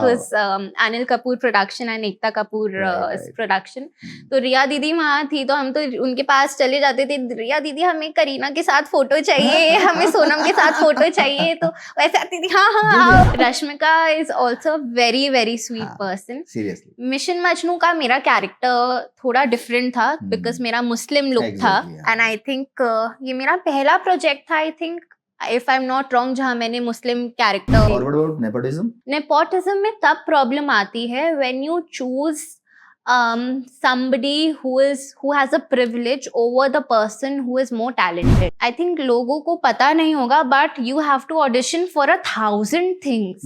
Was Anil Kapoor production and Ekta Kapoor production. तो रिया दीदी वहाँ थी, तो हम तो उनके पास चले जाते थे, रिया दीदी हमें करीना के साथ फोटो चाहिए, हमें सोनम के साथ फोटो चाहिए, तो वैसे आती थी हाँ हाँ आओ। Rashmika is also very very sweet person. Seriously mission Majnu का मेरा कैरेक्टर थोड़ा डिफरेंट था बिकॉज मेरा मुस्लिम लुक था, एंड आई थिंक ये मेरा पहला प्रोजेक्ट था, I think if I am not wrong, जहाँ मैंने मुस्लिम कैरेक्टर। नेपोटिज्म में तब प्रॉब्लम आती है when you choose somebody who has a privilege over the person who is more talented. I think लोगों को पता नहीं होगा, but you have to audition for 1,000 things.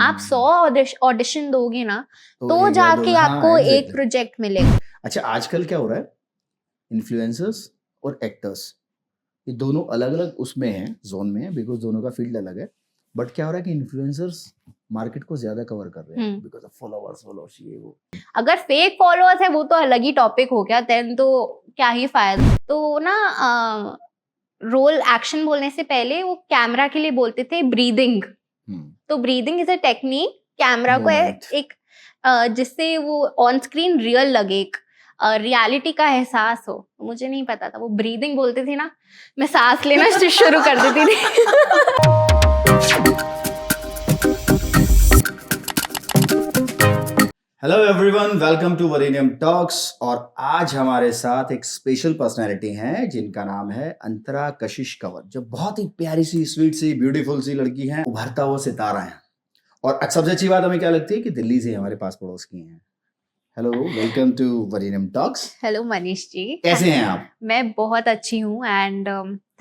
आप 100 ऑडिशन दोगे ना तो जाके आपको एक प्रोजेक्ट मिलेगा। अच्छा, आजकल क्या हो रहा है, इन्फ्लुएंसर्स और एक्टर्स ये दोनों अलग अलग उसमें हैं, जोन में है, बिकॉज दोनों का फील्ड अलग है। बट क्या हो रहा है कि इन्फ्लुएंसर्स मार्केट को ज्यादा कवर कर रहे हैं बिकॉज ऑफ फॉलोअर्स ये वो। अगर फेक फॉलोअर्स है वो तो अलग ही टॉपिक हो गया, देन तो क्या ही फायदा। तो ना रोल एक्शन बोलने से पहले वो कैमरा के लिए बोलते थे ब्रीदिंग। तो breathing is a technique camera को एक जिससे वो ऑन स्क्रीन रियल लगे, एक रियलिटी का एहसास हो। मुझे नहीं पता था, वो ब्रीदिंग बोलते थे ना, मैं सांस लेना शुरू कर देती थी। Hello everyone, welcome to Varinium talks. और आज हमारे साथ एक स्पेशल पर्सनैलिटी है जिनका नाम है अंतरा कशिश कंवर, जो बहुत ही प्यारी सी, स्वीट सी, ब्यूटीफुल सी लड़की है, उभरता हुआ सितारा है। और सबसे अच्छी बात हमें क्या लगती है कि दिल्ली से हमारे पास पड़ोस की हैं। Hello, welcome to Varinium talks. Hello Manish ji, कैसे हैं आप? मैं बहुत अच्छी हूँ and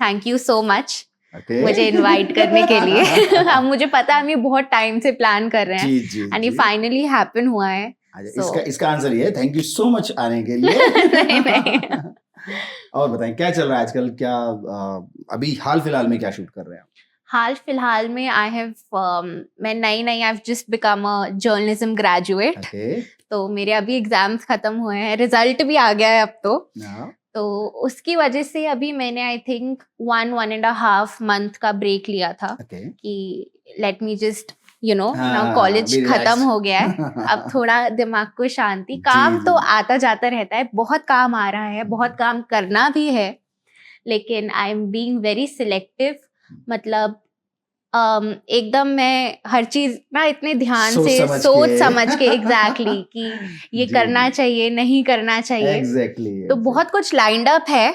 thank you so much मुझे इनवाइट करने के लिए। अब मुझे पता है हम ये बहुत टाइम से प्लान कर रहे हैं एंड ये फाइनली हैपन हुआ है। इसका आंसर ये है, थैंक यू सो मच आने के लिए। नहीं। और बताएं क्या चल रहा है आजकल, क्या अभी हाल फिलहाल में क्या शूट कर रहे हैं? हाल फिलहाल में मैं नई I have just become a journalism graduate. तो मेरे अभी एग्जाम्स खत्म हुए हैं, रिजल्ट भी आ गया है अब तो उसकी वजह से अभी मैंने आई थिंक 1.5 मंथ का ब्रेक लिया था कि let me just now college खत्म हो गया है, अब थोड़ा दिमाग को शांति। काम तो आता जाता रहता है, बहुत काम आ रहा है, बहुत काम करना भी है, लेकिन I am being very selective. मतलब एकदम मैं हर चीज ना इतने ध्यान से सोच समझ के एग्जैक्टली कि ये करना चाहिए, नहीं करना चाहिए। तो बहुत कुछ लाइंड अप है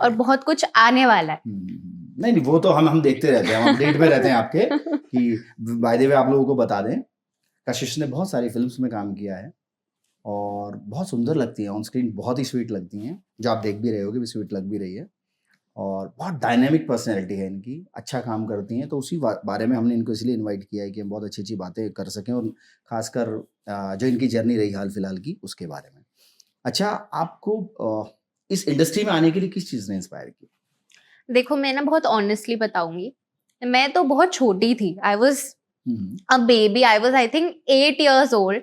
और बहुत कुछ आने वाला है। नहीं, वो तो हम देखते रहते हैं, हम अपडेट में रहते हैं आपके। कि बाय द वे आप लोगों को बता दें, कशिश ने बहुत सारी फिल्म्स में काम किया है और बहुत सुंदर लगती है ऑन स्क्रीन, बहुत ही स्वीट लगती हैं, जो आप देख भी रहे होगे, भी स्वीट लग भी रही है। और बहुत डायनेमिक पर्सनैलिटी है इनकी, अच्छा काम करती हैं। तो उसी बारे में हमने इनको इसलिए इनवाइट किया है कि हम बहुत अच्छी अच्छी बातें कर सकें, और ख़ासकर जो इनकी जर्नी रही हाल फिलहाल की, उसके बारे में। अच्छा, आपको इस इंडस्ट्री में आने के लिए किस चीज़ ने इंस्पायर किया? देखो, मैं ना बहुत ऑनेस्टली बताऊंगी, मैं तो बहुत छोटी थी। I was a baby, I was I think 8 years old।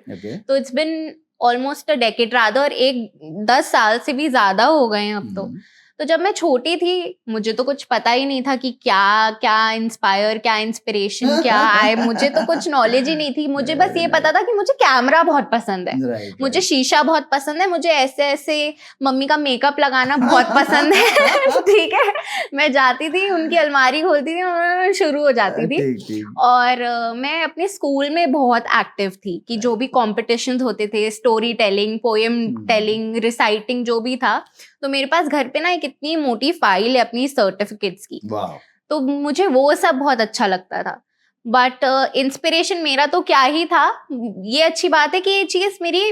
तो it's been almost a decade, rather 10 साल से भी ज़्यादा हो गए हैं अब तो जब मैं छोटी थी मुझे तो कुछ पता ही नहीं था कि क्या इंस्पायर, क्या इंस्पिरेशन, क्या आए, मुझे तो कुछ नॉलेज ही नहीं थी। मुझे बस ये पता था कि मुझे कैमरा बहुत पसंद है, मुझे शीशा बहुत पसंद है, मुझे ऐसे मम्मी का मेकअप लगाना बहुत पसंद है। ठीक है, मैं जाती थी, उनकी अलमारी खोलती थी, शुरू हो जाती थी। और मैं अपने स्कूल में बहुत एक्टिव थी कि जो भी कॉम्पिटिशन्स होते थे, story telling, poem telling, reciting, जो भी था, तो मेरे पास घर पे ना एक इतनी मोटी फाइल है अपनी सर्टिफिकेट्स की। तो मुझे वो सब बहुत अच्छा लगता था। बट इंस्पिरेशन मेरा तो क्या ही था। ये अच्छी बात है कि ये चीज मेरी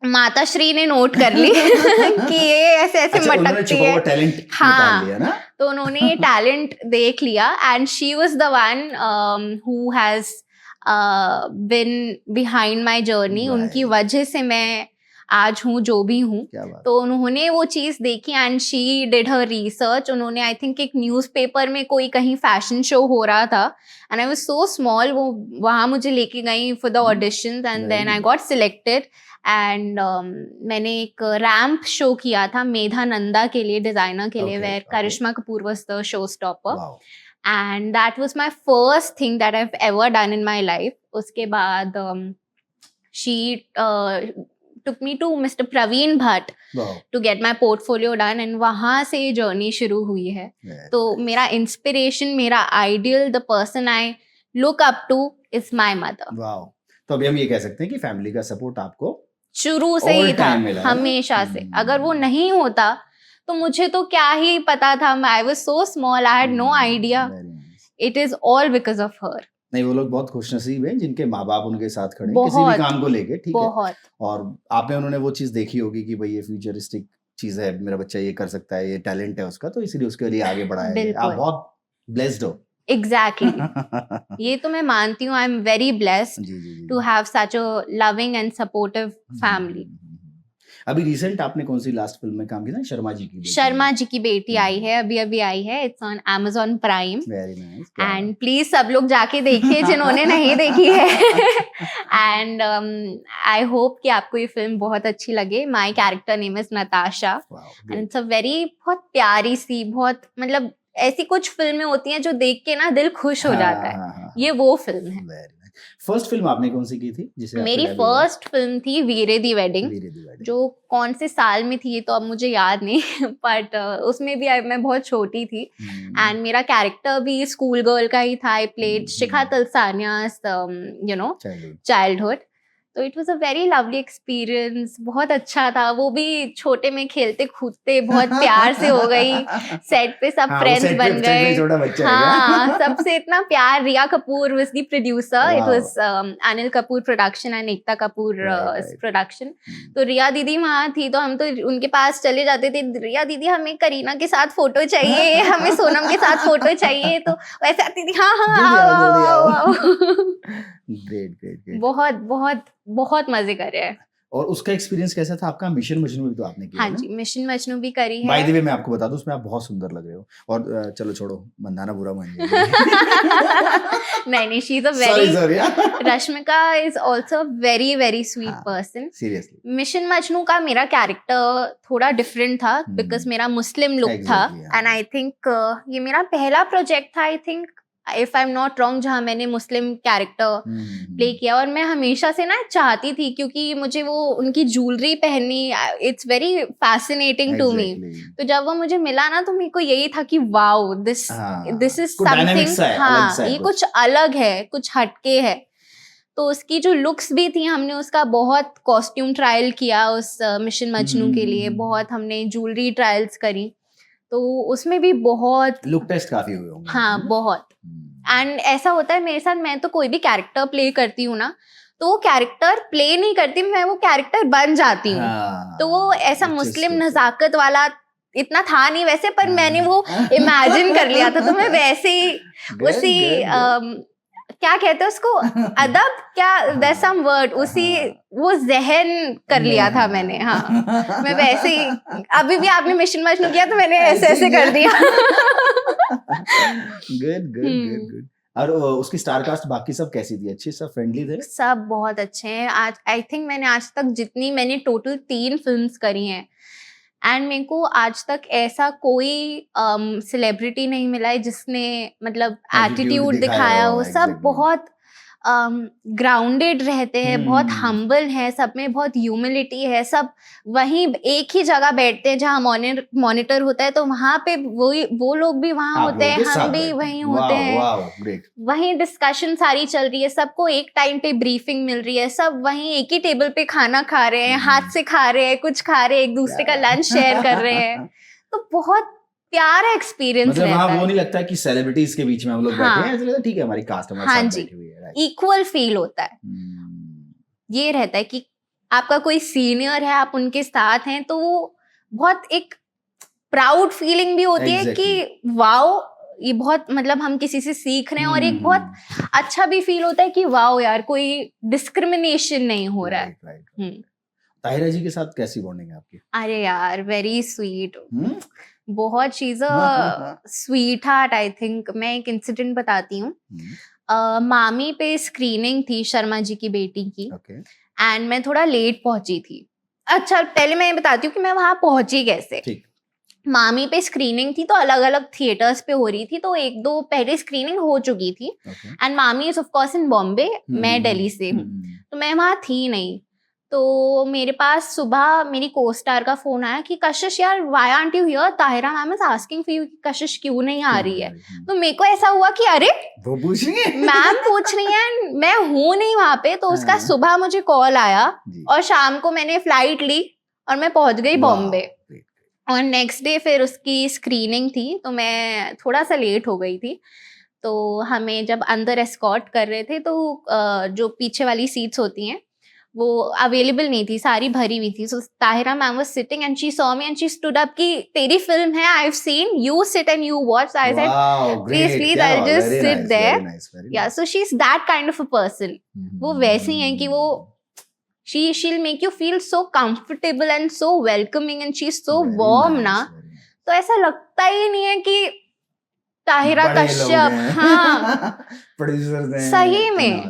माता श्री ने नोट कर ली कि ये ऐसे मटकती है। हाँ, तो उन्होंने ये टैलेंट देख लिया and she was the one who has been behind my journey. उनकी वजह से मैं आज हूँ जो भी हूँ। तो उन्होंने वो चीज़ देखी and she did her research. उन्होंने आई थिंक एक न्यूज़पेपर में कोई कहीं फैशन शो हो रहा था and I was so small, वो वहाँ मुझे लेके गई for the auditions and then I got selected and मैंने एक रैम्प शो किया था मेधा नंदा के लिए, डिजाइनर के लिए, where Karisma Kapoor was the show stopper and that was my first thing that I have ever done in my life. उसके बाद she took me to Mr. Praveen Bhatt to get my portfolio done, and वहाँ से ये journey शुरू हुई है. तो मेरा इंस्पिरेशन, मेरा ideal, the person I look up two is my mother. Wow. तो अभी हम ये कह सकते हैं कि फैमिली का सपोर्ट आपको शुरू से ही था, हमेशा से. अगर वो नहीं होता तो मुझे तो क्या ही पता था. I was so small, I had no idea. It is all because of her. नहीं, वो लोग बहुत खुशनसीब हैं जिनके माँ बाप उनके साथ खड़े हैं किसी भी काम को लेके. ठीक है. और आपने उन्होंने वो चीज देखी होगी कि भाई ये फ्यूचरिस्टिक चीज है, मेरा बच्चा ये कर सकता है, ये टैलेंट है उसका, तो इसीलिए उसके लिए आगे बढ़ाया है. आप बहुत ब्लेस्ड हो. एग्जैक्टली. ये तो मैं मानती हूँ. I am very blessed to have such a loving and supportive family. अभी रिसेंट आपने कौन सी लास्ट फिल्म में काम किया था? शर्मा जी की बेटी. शर्मा जी की बेटी आई है, अभी आई है. It's on Amazon Prime. Very nice. And please सब लोग जाके देखिए जिन्होंने नहीं देखी है. एंड आई होप कि आपको ये फिल्म बहुत अच्छी लगे. My character name is Natasha and it's a very बहुत प्यारी सी, बहुत मतलब ऐसी कुछ फिल्में होती हैं जो देख के ना दिल खुश हो जाता है. ये वो फिल्म है. फर्स्ट फिल्म आपने कौन सी की थी? जिसे मेरी फर्स्ट फिल्म थी वीरे दी वेडिंग, जो कौन से साल में थी ये तो अब मुझे याद नहीं. बट उसमें भी मैं बहुत छोटी थी. एंड मेरा कैरेक्टर भी स्कूल गर्ल का ही था. I played Shikha Talsania's childhood. तो it was a very lovely experience. बहुत अच्छा था. वो भी छोटे में खेलते कूदते बहुत प्यार से हो गई. सेट पे सब फ्रेंड्स बन गए. हाँ, सबसे इतना प्यार. Riya Kapoor was the producer. It was Anil Kapoor production and Ekta Kapoor production. तो रिया दीदी वहाँ थी तो हम तो उनके पास चले जाते थे. रिया दीदी हमें करीना के साथ फोटो चाहिए, हमें सोनम के साथ फोटो चाहिए. तो वैसे आती थी. हाँ. ग्रेट. बहुत बहुत बहुत मजे करे हैं. और उसका एक्सपीरियंस कैसा था आपका? मिशन मजनू भी तो आपने किया. हाँ जी, मिशन मजनू भी करी है. बाय द वे मैं आपको बता दूं, उसमें आप बहुत सुंदर लग रहे हो. और चलो छोड़ो, मंदाना बुरा मान जाएगी. नहीं, she is a very, Rashmika is also very very sweet person. Seriously. Mission Majnu का मेरा कैरेक्टर थोड़ा डिफरेंट था बिकॉज मेरा मुस्लिम लुक था. एंड आई थिंक ये मेरा पहला प्रोजेक्ट था, I think if I am not wrong, जहाँ मैंने मुस्लिम कैरेक्टर प्ले किया. और मैं हमेशा से ना चाहती थी, क्योंकि मुझे वो उनकी ज्वेलरी पहननी, it's very fascinating to me. तो जब वो मुझे मिला ना तो मेरे को यही था कि वाओ, दिस इज समथिंग. हाँ, ये कुछ अलग है, कुछ हटके है. तो उसकी जो लुक्स भी थी, हमने उसका बहुत कॉस्ट्यूम ट्रायल किया उस मिशन मजनू के लिए. बहुत हमने ज्वेलरी ट्रायल्स करी. तो उसमें भी बहुत लुक टेस्ट काफी हुए होंगे. हाँ, बहुत. एंड ऐसा होता है मेरे साथ, मैं तो कोई भी कैरेक्टर प्ले करती हूँ ना, तो वो कैरेक्टर प्ले नहीं करती, मैं वो कैरेक्टर बन जाती हूँ. तो वो ऐसा मुस्लिम नजाकत वाला इतना था नहीं वैसे, पर मैंने वो इमेजिन कर लिया था. तो मैं वैसे ही उसी क्या कहते हैं उसको, अदब, क्या there's some word, उसी वो जहन कर लिया था मैंने. हाँ, मैं वैसे ही, अभी भी आपने मिशन मजनू किया तो मैंने ऐसे कर दिया. गुड. और उसकी स्टार कास्ट बाकी सब कैसी थी? अच्छी, सब फ्रेंडली थे? सब बहुत अच्छे हैं. आज आई थिंक मैंने आज तक जितनी, मैंने टोटल 3 फिल्म्स करी हैं, एंड मेरे को आज तक ऐसा कोई सेलिब्रिटी नहीं मिला है जिसने मतलब एटीट्यूड दिखाया हो. सब बहुत ग्राउंडेड रहते हैं, बहुत हम्बल है, सब में बहुत ह्यूमिलिटी है. सब वहीं एक ही जगह बैठते हैं जहाँ मॉनिटर होता है, तो वहाँ पे वो लोग भी वहाँ होते हैं, हम भी वहीं होते हैं. वहीं डिस्कशन सारी चल रही है, सबको एक टाइम पे ब्रीफिंग मिल रही है, सब वहीं एक ही टेबल पे खाना खा रहे हैं, हाथ से खा रहे हैं, कुछ खा रहे हैं, एक दूसरे का लंच शेयर कर रहे हैं. तो बहुत प्यारा एक्सपीरियंस मतलब वहाँ वो नहीं लगता कि सेलिब्रिटीज के बीच में हम लोग बैठे हैं, ऐसा लगता है ठीक है हमारी कास्ट हमारे साथ बैठी हुई है. इक्वल फील होता है. ये रहता है कि आपका कोई सीनियर है, आप उनके साथ हैं, तो वो बहुत एक प्राउड फीलिंग भी होती है कि वाओ, ये बहुत मतलब हम किसी से सीख रहे हैं. और एक बहुत अच्छा भी फील होता है कि वाओ यार, कोई डिस्क्रिमिनेशन नहीं हो रहा है. ताहिरा जी के साथ कैसी बॉन्डिंग है आपकी? अरे यार, वेरी स्वीट. बहुत चीज़ स्वीट हार्ट. आई थिंक मैं एक इंसिडेंट बताती हूँ. मामी पे स्क्रीनिंग थी शर्मा जी की बेटी की, एंड मैं थोड़ा लेट पहुंची थी. अच्छा, पहले मैं ये बताती हूँ कि मैं वहां पहुंची कैसे. मामी पे स्क्रीनिंग थी, तो अलग अलग थिएटर्स पे हो रही थी, तो एक दो पहले स्क्रीनिंग हो चुकी थी। एंड मामी is of course in Bombay, मैं दिल्ली से हूँ, तो मैं वहाँ थी नहीं। तो मेरे पास सुबह मेरी को स्टार का फोन आया कि कशिश यार why aren't you here, Tahira ma'am is asking for you, कशिश क्यों नहीं आ रही है। तो मेरे को ऐसा हुआ कि अरे वो पूछ रही है, मैम पूछ रही है, मैं हूँ नहीं वहाँ पे। तो उसका सुबह मुझे कॉल आया और शाम को मैंने फ्लाइट ली और मैं पहुंच गई बॉम्बे। और नेक्स्ट डे फिर उसकी स्क्रीनिंग थी, तो मैं थोड़ा सा लेट हो गई थी। तो हमें जब अंदर एस्कॉर्ट कर रहे थे, तो जो पीछे वाली सीट्स होती हैं वो अवेलेबल नहीं थी, सारी भरी हुई थी। So Tahira ma'am was sitting and she saw me and she stood up कि तेरी फिल्म है, I have seen, you sit and you watch. I said please I will just sit there. Yeah so she is that kind of a person. वो वैसी हैं कि वो she'll make you feel so comfortable and so welcoming and she's so warm ना। तो ऐसा लगता ही नहीं है कि ताहिरा कश्यप, हाँ प्रोड्यूसर्स हैं सही में।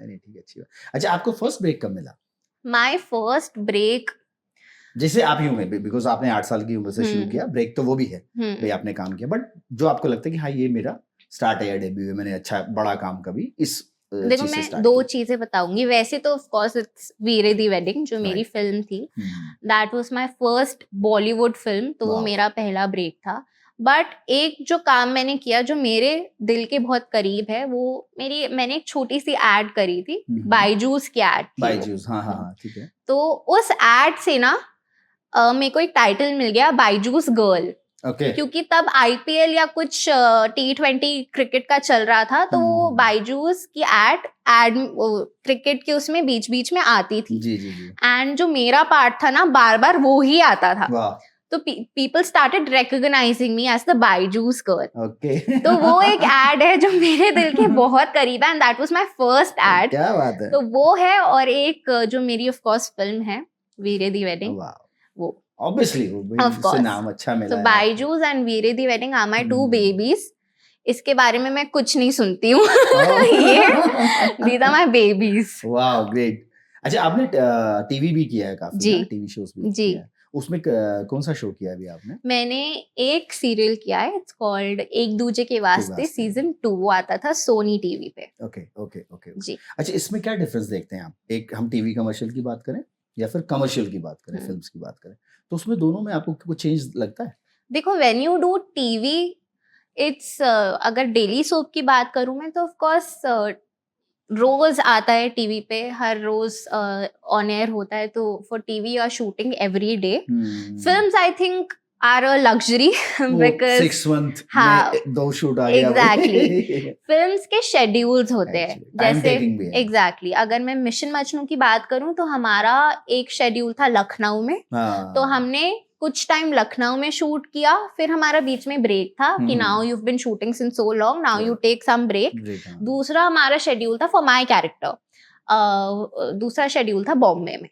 नहीं ठीक है, अच्छी बात। अच्छा, आपको फर्स्ट ब्रेक कब मिला? माय फर्स्ट ब्रेक, जैसे आप यूं में, बिकॉज आपने 8 साल की उम्र से शुरू किया, ब्रेक तो वो भी है भाई, आपने काम किया, बट जो आपको लगता है कि हाँ ये मेरा स्टार्ट है या डेब्यू है, मैंने अच्छा बड़ा काम कभी इस देखो मैं दो चीजें बताऊंगी। वैसे तो of course it's Veere Di wedding जो मेरी फिल्म थी, that was my first Bollywood film, तो वो मेरा पहला ब्रेक था। बट एक जो काम मैंने किया जो मेरे दिल के बहुत करीब है, वो मैंने एक छोटी सी एड करी थी, बायजूस की एड थी। बायजूस, हाँ ठीक है। तो उस एड से ना मेरे को एक टाइटल मिल गया, बायजूस गर्ल। क्योंकि तब आईपीएल या कुछ T20 क्रिकेट का चल रहा था, तो वो बायजूस की एड क्रिकेट के उसमें बीच बीच में आती थी। एंड जो मेरा पार्ट था ना, बार बार वो ही आता था। तो people started recognizing me as the Byju's girl. तो वो एक एड है जो मेरे दिल के बहुत करीब है, and that was my first aid. क्या बात है। तो वो है, और एक जो मेरी ऑफ कोर्स फिल्म है वीरे दी वेडिंग, वो ऑब्वियसली वो नाम अच्छा मिला। तो Byju's and Veere Di wedding are my 2 babies. इसके बारे में मैं कुछ नहीं सुनती हूँ। ये these are my babies. Wow great. अच्छा, आपने टीवी भी किया है काफी, टीवी शोज भी जी। किया है। उसमें कौन सा शो किया अभी आपने? मैंने एक सीरियल किया है, इट्स कॉल्ड एक दूजे के वास्ते, सीजन 2 आता था सोनी टीवी पे। ओके जी। अच्छा, इसमें क्या डिफरेंस देखते हैं आप? एक हम टीवी कमर्शियल की बात करें या फिर कमर्शियल की बात करें, फिल्म्स की बात करें, तो उसमें दोनों में आपको कुछ चेंज लगता है? देखो, when you do TV it's अगर डेली सोप की बात करूं मैं, तो ऑफ कोर्स रोज आता है टीवी पे, हर रोज ऑन एयर होता है। तो for TV you are shooting every day. Films I think are a luxury because 6 month में 2 शूट आ गया। एग्जैक्टली। फिल्म्स के शेड्यूल्स होते हैं, जैसे एग्जैक्टली अगर मैं मिशन मजनू की बात करूं, तो हमारा एक शेड्यूल था लखनऊ में। तो हमने कुछ टाइम लखनऊ में शूट किया, फिर हमारा बीच में ब्रेक था कि now you have been shooting since so long, now you take some break. दूसरा हमारा शेड्यूल था फॉर माय कैरेक्टर, दूसरा शेड्यूल था बॉम्बे में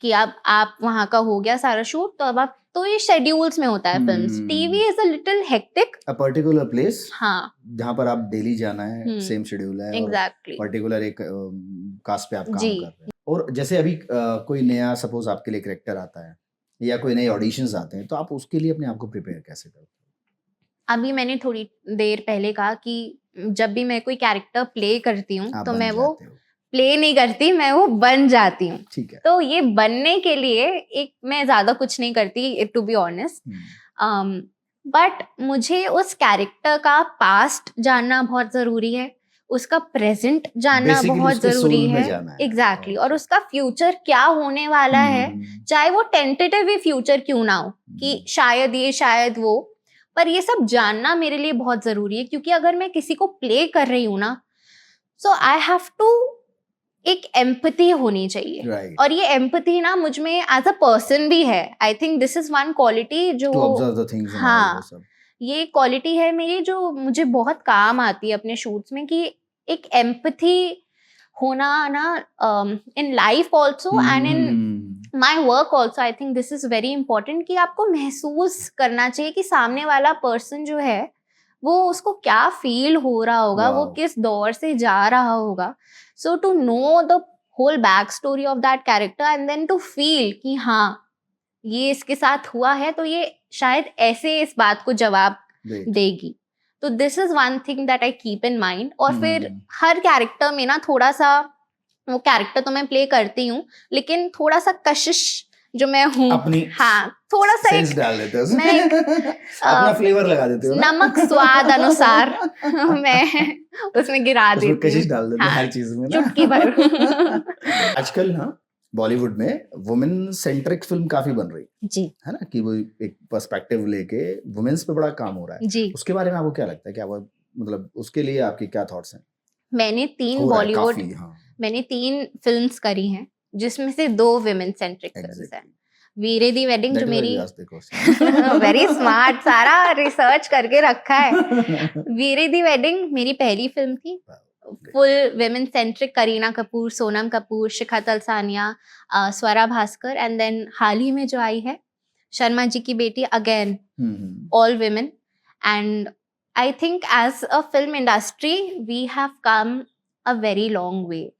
कि अब आप वहां का हो गया सारा शूट, तो अब आप, तो ये शेड्यूल्स में होता है films. TV is a little hectic, a particular place, हाँ, जहां पर आप डेली जाना है, सेम शेड्यूल है, एग्जैक्टली पर्टिकुलर एक कास्ट पे आप काम कर रहे हैं। और जैसे अभी कोई नया सपोज आपके लिए कैरेक्टर आता है या कोई नए ऑडिशंस आते हैं, तो आप उसके लिए अपने आप को प्रिपेयर कैसे करते हो? अभी मैंने थोड़ी देर पहले कहा कि जब भी मैं कोई कैरेक्टर प्ले करती हूँ, तो मैं वो प्ले नहीं करती, मैं वो बन जाती हूँ। ठीक है। तो ये बनने के लिए एक मैं ज्यादा कुछ नहीं करती, टू बी ऑनेस्ट, बट मुझे उस कैरेक्टर का पास्ट जानना बहुत जरूरी है, उसका प्रेजेंट जानना बहुत जरूरी है, एग्जैक्टली, और उसका फ्यूचर क्या होने वाला है, चाहे वो टेंटेटिव फ्यूचर क्यों ना हो कि शायद ये शायद वो, पर ये सब जानना मेरे लिए बहुत जरूरी है। क्योंकि अगर मैं किसी को प्ले कर रही हूँ ना, सो आई हैव टू, एक एम्पैथी होनी चाहिए। right. और ये एम्पैथी ना मुझ में एज अ पर्सन भी है। I think this is one quality जो, हाँ, ये क्वालिटी है मेरी जो मुझे बहुत काम आती है अपने शूट्स में, कि एक एम्पैथी होना ना in life also and in my work also. I think this is very important कि आपको महसूस करना चाहिए कि सामने वाला पर्सन जो है वो, उसको क्या फील हो रहा होगा, वो किस दौर से जा रहा होगा। So to know the whole back story of that character and then to feel कि हाँ ये इसके साथ हुआ है तो ये शायद ऐसे इस बात को जवाब देगी। तो this is one thing that I keep in mind. और फिर हर कैरेक्टर में ना थोड़ा सा, वो कैरेक्टर तो मैं प्ले करती हूँ लेकिन थोड़ा सा कशिश जो मैं हूँ अपनी, हाँ थोड़ा सा सेंस डाल देते हो मैं अपना फ्लेवर लगा देते हो ना? नमक स्वाद अनुसार मैं उसमें गिरा देती हूँ, कशिश डाल देते हो हर चीज में ना, चुटकी भर। आजकल ना बॉलीवुड में वुमेन सेंट्रिक फिल्म काफी बन रही जी है ना, कि वो एक पर्सपेक्टिव लेके वुमेन्स पे बड़ा काम हो रहा है जी। उसके बारे में आपको क्या लगता है, क्या वो मतलब उसके लिए आपके क्या थॉट्स हैं? मैंने 3 बॉलीवुड मैंने 3 फिल्म्स करी हैं जिसमें से 2 विमेन सेंट्रिक फिल्म्स हैं। वीरे दी वेडिंग जो मेरी वेरी स्मार्ट, सारा रिसर्च करके रखा है। वीरे दी वेडिंग मेरी पहली फिल्म थी, full women centric, Kareena Kapoor, Sonam Kapoor, Shikha Talsania, Swara Bhaskar, and then हाल ही में जो आई है Sharma ji Ki Beti, again all women. And I think as a film industry we have come a very long way,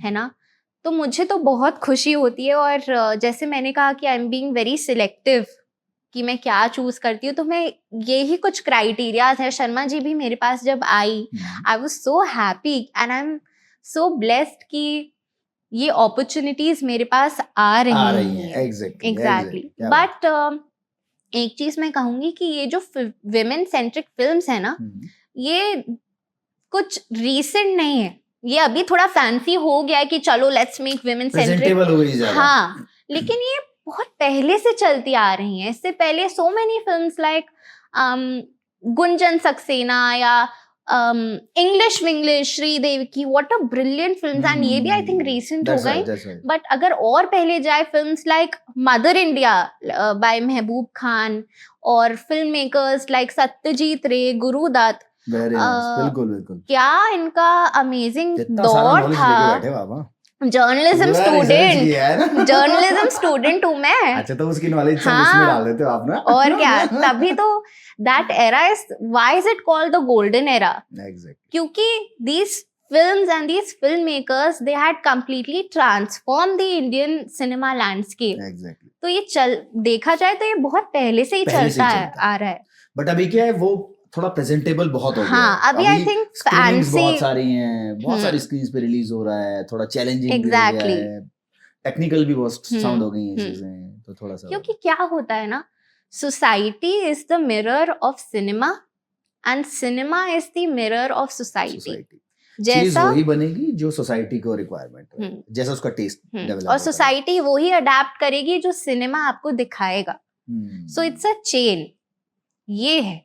है ना। तो मुझे तो बहुत खुशी होती है। और जैसे मैंने कहा कि I am being very selective कि मैं क्या चूज करती हूँ, तो मैं यही कुछ क्राइटेरियाज है। शर्मा जी भी मेरे पास जब आई, I was so happy and I am so blessed कि ये अपॉर्चुनिटीज मेरे पास आ रही हैं। एग्जैक्टली। बट एक चीज मैं कहूंगी कि ये जो विमेन सेंट्रिक फिल्म्स है ना, ये कुछ रीसेंट नहीं है, ये अभी थोड़ा फैंसी हो गया है कि चलो लेट्स मेक विमेन सेंट्रिक, हाँ, लेकिन ये बहुत पहले से चलती आ रही हैं। इससे पहले so many films like Gunjan Saxena या इंग्लिश विंग्लिश, श्रीदेव की, what a brilliant films, and ये भी आई थिंक रीसेंट हो गई। बट अगर और पहले जाए, films like mother India by Mehboob Khan, और फिल्म मेकर्स लाइक सत्यजीत रे, गुरुदत्त, बिल्कुल बिल्कुल, क्या इनका अमेजिंग दौर था। जर्नलिज्म स्टूडेंट हूँ मैं। अच्छा, तो उसकी नॉलेज उसमें डाल देते हो आप ना। और क्या, तभी तो that era is, why is it called the golden era? क्योंकि these films and these filmmakers, they had completely transformed the Indian cinema landscape. तो ये देखा जाए तो ये बहुत पहले से ही चलता आ रहा है। बट अभी क्या है, वो थोड़ा प्रेजेंटेबल बहुत हो गया। हाँ, अभी आई थिंक फैंसी बहुत सारी हैं, बहुत सारी स्क्रीन्स पे रिलीज हो रहा है, थोड़ा चैलेंजिंग भी हो गया है, टेक्निकल भी बहुत साउंड हो गई हैं चीजें, तो थोड़ा सा। क्योंकि क्या होता है ना, society is the mirror of cinema and cinema is the mirror of society. जैसा वही बनेगी जो सोसाइटी को रिक्वायरमेंट है, जैसा उसका टेस्ट डेवलप, और सोसाइटी वही अडेप्ट करेगी जो सिनेमा आपको दिखाएगा। सो इट्स अ चेन, ये है।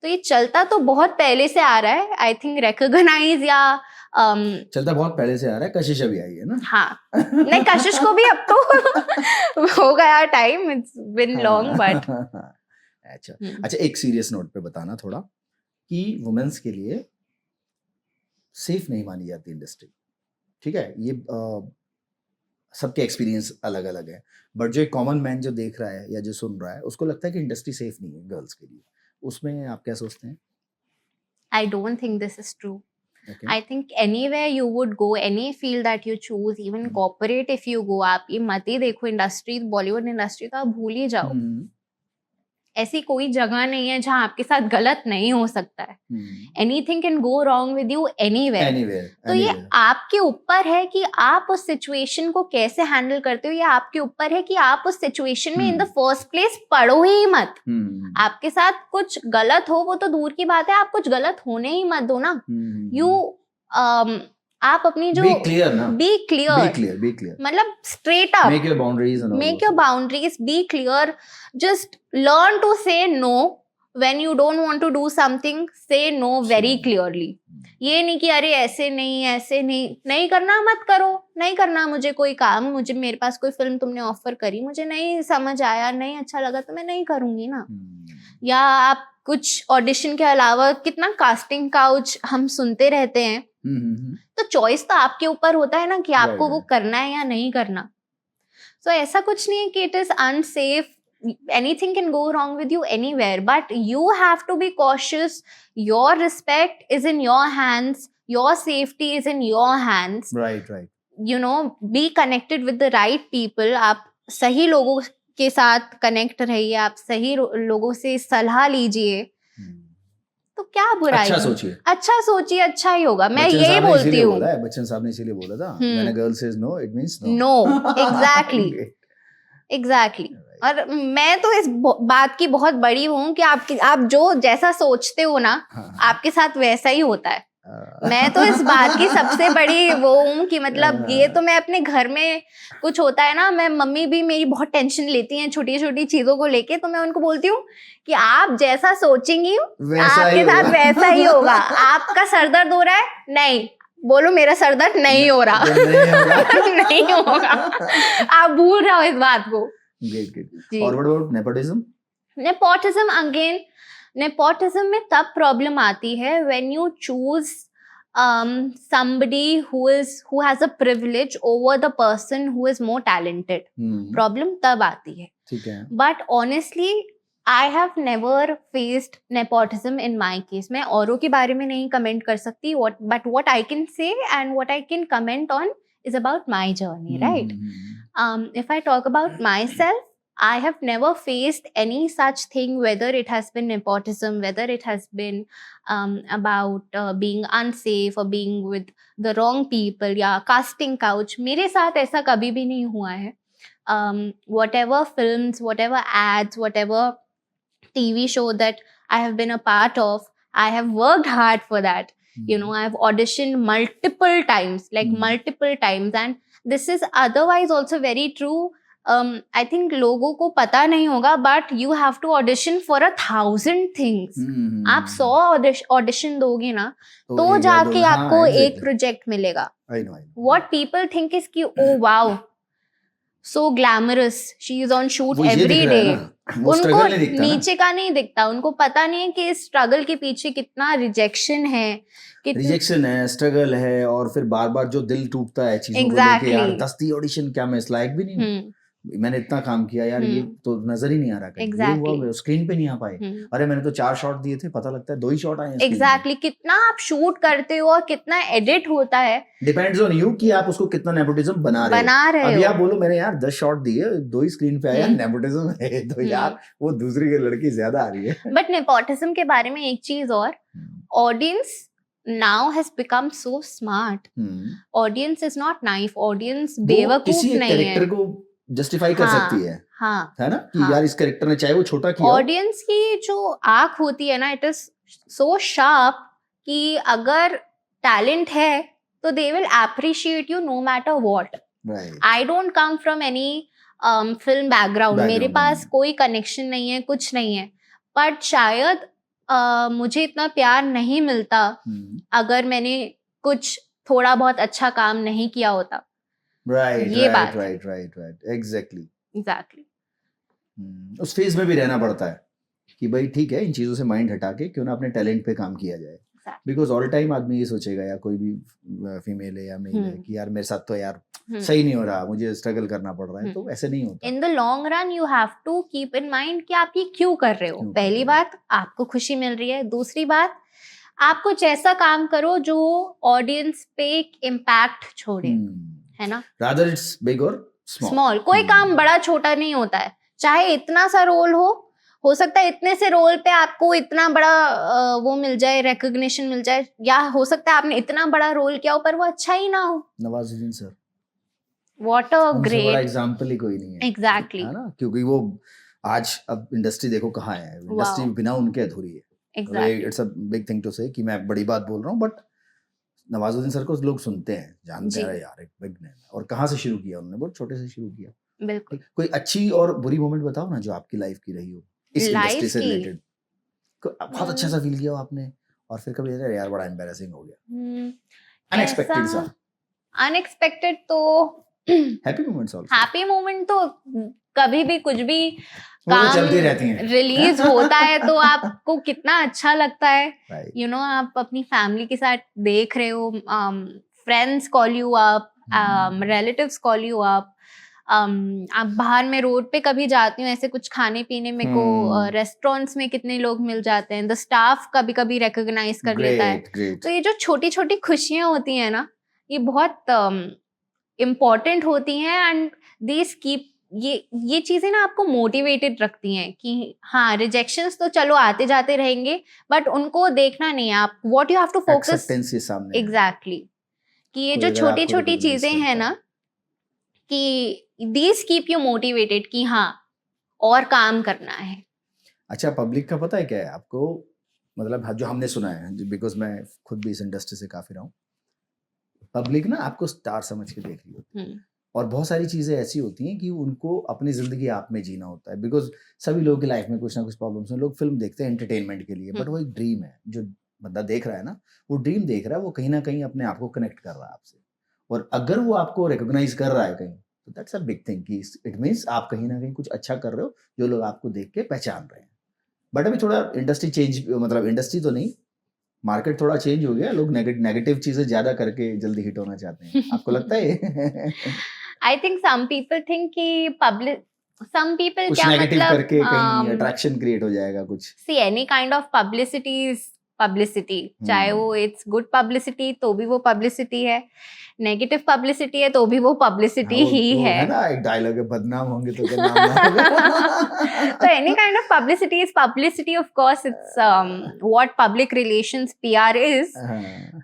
तो ये चलता तो बहुत पहले से आ रहा है, आई थिंक रिकॉग्नाइज या चलता बहुत पहले से आ रहा है। कशिश अभी आई है ना। हाँ, नहीं, कशिश को भी अब तो हो गया time, it's been long, but अच्छा, एक सीरियस नोट पे बताना थोड़ा कि वुमेन्स के लिए सेफ नहीं मानी जाती इंडस्ट्री, ठीक है। ये सबके एक्सपीरियंस अलग अलग है, बट जो एक कॉमन मैन जो देख रहा है या जो सुन रहा है, उसको लगता है कि इंडस्ट्री सेफ नहीं है गर्ल्स के लिए। उसमें आप क्या सोचते हैं? I don't think this is true. Okay. I think anywhere you would go, any field that you choose, even corporate if you go, आप ये मत ही देखो इंडस्ट्री, बॉलीवुड इंडस्ट्री तो आप भूल ही जाओ। ऐसी कोई जगह नहीं है जहां आपके साथ गलत नहीं हो सकता है। Anything can go wrong with you anywhere. तो ये आपके ऊपर है कि आप उस सिचुएशन को कैसे हैंडल करते हो, या आपके ऊपर है कि आप उस सिचुएशन में इन द फर्स्ट प्लेस पड़ो ही मत। आपके साथ कुछ गलत हो वो तो दूर की बात है, आप कुछ गलत होने ही मत दो ना। आप अपनी जो बी क्लियर मतलब straight up, make your boundaries, be clear, just learn to say no when you don't want to do something, say no very clearly. ये नहीं कि अरे ऐसे नहीं करना, मत करो, नहीं करना मुझे कोई काम, मुझे मेरे पास कोई फिल्म तुमने ऑफर करी, मुझे नहीं समझ आया, नहीं अच्छा लगा तो मैं नहीं करूंगी ना। या आप कुछ ऑडिशन के अलावा कितना कास्टिंग काउच हम सुनते रहते हैं, तो चॉइस तो आपके ऊपर होता है ना कि आपको वो करना है या नहीं करना। सो ऐसा कुछ नहीं है कि it is unsafe, anything can go wrong with you anywhere, but you have to be cautious. Your respect is in your hands, your safety is in your hands, right. You know, be connected with the right people. आप सही लोगों के साथ connect रहिए, आप सही लोगों से सलाह लीजिए, तो क्या बुराई अच्छा है? सोचिए, अच्छा सोचिए, अच्छा ही होगा। मैं बच्चन यही साहब ने बोलती इसीलिए हूँ। बोला है, बच्चन साहब ने इसीलिए बोला था, when a girl says no it means no. No, exactly. और मैं तो इस बात की बहुत बड़ी हूँ कि आप जो जैसा सोचते हो ना, आपके साथ वैसा ही होता है। मैं तो इस बात की सबसे बड़ी वो हूँ कि मतलब ये तो मैं अपने घर में कुछ होता है ना, मैं मम्मी भी मेरी बहुत टेंशन लेती हैं छोटी छोटी चीजों को लेके, तो मैं उनको बोलती हूँ कि आप जैसा सोचेंगी आपके साथ वैसा ही होगा। आपका सर दर्द हो रहा है, नहीं बोलो मेरा सर दर्द नहीं हो रहा। नहीं होगा। आप भूल रहे हो इस बात को। और what about nepotism? Nepotism again, nepotism में तब प्रॉब्लम आती है when you choose somebody who has a privilege over the person who is more talented. Problem तब आती है। ठीक है। But honestly, I have never faced nepotism in my case. मैं औरों के बारे में नहीं कमेंट कर सकती, but what I can say and what I can comment on is about my journey, right? If I talk about myself, I have never faced any such thing, whether it has been nepotism, whether it has been about being unsafe or being with the wrong people या casting couch. मेरे साथ ऐसा कभी भी नहीं हुआ है. Whatever films, whatever ads, whatever TV show that I have been a part of, I have worked hard for that. You know, I have auditioned multiple times, multiple times, and this is otherwise also very true. I think लोगों को पता नहीं होगा, but you have to audition for 1,000 things. आप 100 audition दोगे ना, तो जाके आपको एक प्रोजेक्ट मिलेगा. What people think is कि oh wow, so glamorous, she is on shoot every day. उनको नीचे का नहीं दिखता, उनको पता नहीं है कि इस स्ट्रगल के पीछे कितना रिजेक्शन है, रिजेक्शन है, स्ट्रगल है, और फिर बार बार जो दिल टूटता है चीजों को लेके, यार 10 ऑडिशन क्या मैं इस लायक भी नहीं हूँ, मैंने इतना काम किया यार, ये तो नजर ही नहीं आ रहा कहीं, ये हुआ स्क्रीन पे नहीं आ पाए, अरे मैंने तो 4 शॉट दिए थे, पता लगता है 2 ही शॉट आए हैं। एग्जैक्टली, कितना आप शूट करते हो और कितना एडिट होता है, डिपेंड्स ऑन यू कि आप उसको कितना नेपोटिज्म बना रहे हो। अभी आप बोलो मैंने यार 10 शॉट दिए, 2 ही स्क्रीन पे आया, नेपोटिज्म है तो यार वो दूसरी की लड़की ज्यादा आ रही है। बट नेपोटिज्म के बारे में एक चीज और, audience now has become so smart. Audience is not naive, audience बेवकूफ नहीं है, को जस्टिफाई कर सकती है, हाँ, है ना, कि यार इस कैरेक्टर ने चाहे वो छोटा किया, ऑडियंस की जो आंख होती है ना, इट इज सो शार्प कि अगर टैलेंट है तो they will appreciate you know matter what. I don't come from any film background, मेरे पास कोई कनेक्शन नहीं है, कुछ नहीं है, बट शायद मुझे इतना प्यार नहीं मिलता अगर मैंने कुछ थोड़ा बहुत अच्छा काम नहीं किया होता. Right exactly. उस फेज में भी रहना पड़ता है कि भाई ठीक है, इन चीजों से माइंड हटा के क्यों ना अपने टैलेंट पे काम किया जाए, बिकॉज ऑल टाइम आदमी ये सोचेगा, या कोई भी फीमेल है या मेल है, कि यार मेरे साथ तो यार सही नहीं हो रहा, मुझे स्ट्रगल करना पड़ रहा है, तो ऐसे नहीं होता. In the long run you have to keep in mind कि आप ये क्यों कर रहे हो. पहली बात, आपको खुशी मिल रही है. दूसरी बात, आप कुछ ऐसा काम करो जो ऑडियंस पे एक इम्पैक्ट छोड़े, है ना. रादर इट्स बिग और स्मॉल. कोई काम बड़ा छोटा नहीं होता है, चाहे इतना सा रोल हो सकता है इतने से रोल पे आपको इतना बड़ा वो मिल जाए, रिकॉग्निशन मिल जाए, या हो सकता है आपने इतना बड़ा रोल किया हो पर वो अच्छा ही ना हो. Nawazuddin sir, what a great example ही कोई नहीं है. एग्जैक्टली, है ना, क्योंकि वो आज अब इंडस्ट्री देखो कहाँ है, इंडस्ट्री बिना उनके अधूरी है. Exactly, it's a big thing to say कि मैं बड़ी बात बोल रहा हूँ, बट नवाजुद्दीन सर को लोग सुनते हैं, जानते हैं यार एक बिग नेम. और कहाँ से शुरू किया उन्होंने, बहुत छोटे से शुरू किया. बिल्कुल. कोई अच्छी और बुरी मोमेंट बताओ ना जो आपकी लाइफ की रही हो इस इंडस्ट्री से रिलेटेड, बहुत अच्छा सा फील किया हो आपने, और फिर कभी यार बड़ा एम्बैरेसिंग हो गया, अनएक्सपेक्टेड सा. अनएक्सपेक्टेड तो happy moments also. Happy moment तो कभी भी कुछ भी काम चलती रहती हैं, रिलीज होता है तो आपको कितना अच्छा लगता है. यू नो, आप अपनी फैमिली के साथ देख रहे हो, friends call you up, relatives call you up, आप बाहर में रोड पे कभी जाती हूँ ऐसे कुछ खाने पीने में को, रेस्टोरेंट्स में कितने लोग मिल जाते हैं, द स्टाफ कभी कभी रिकॉग्नाइज कर लेता है. तो ये जो छोटी छोटी खुशियां होती हैं ना, ये बहुत इम्पोर्टेंट होती हैं, एंड दीज कीप ये चीजें ना आपको मोटिवेटेड रखती हैं कि हाँ रिजेक्शंस तो चलो आते जाते रहेंगे, बट उनको देखना नहीं है आप, what you have to focus acceptance ये सामने है। एग्जैक्टली, कि ये कोई जो अगर छोटी आपको छोटी recognize चीजें हैं करता ना, कि दीज कीप यू मोटिवेटेड कि हाँ और काम करना है। अच्छा, पब्लिक का पता है क्या है आपको, मतलब जो हमने सुना है, बिकॉज मैं खुद भी इस इंडस्ट्री से काफी रहा हूँ, पब्लिक ना आपको स्टार समझ के देख रही होती है, और बहुत सारी चीजें ऐसी होती हैं कि उनको अपनी जिंदगी आप में जीना होता है, बिकॉज सभी लोगों की लाइफ में कुछ ना कुछ प्रॉब्लम्स हैं। लोग फिल्म देखते हैं एंटरटेनमेंट के लिए, बट वो एक ड्रीम है। जो बंदा देख रहा है ना, वो ड्रीम देख रहा है, वो कहीं ना कहीं अपने आप को कनेक्ट कर रहा है आपसे, और अगर वो आपको रिकॉग्नाइज कर रहा है कहीं, तो दैट्स अ बिग थिंग, कि इट मीन्स आप कहीं ना कहीं कुछ अच्छा कर रहे हो, जो लोग आपको देख के पहचान रहे हैं। बट अभी थोड़ा इंडस्ट्री चेंज, मतलब इंडस्ट्री तो नहीं, मार्केट थोड़ा चेंज हो गया, लोग नेगेटिव चीजें ज्यादा करके जल्दी हिट होना चाहते हैं, आपको लगता है? I think some people think कि पब्लिक, सम पीपल कुछ क्या नेगेटिव मतलब करके कहीं अट्रैक्शन क्रिएट हो जाएगा कुछ। See any kind of publicity is publicity, चाहे वो इट्स गुड पब्लिसिटी तो भी वो पब्लिसिटी है, नेगेटिव पब्लिसिटी है तो भी वो पब्लिसिटी ही वो है। है ना एक डायलॉग है, बदनाम होंगे तो क्या नाम ना होगा। So any kind of publicity is publicity, of course. It's what public relations PR is.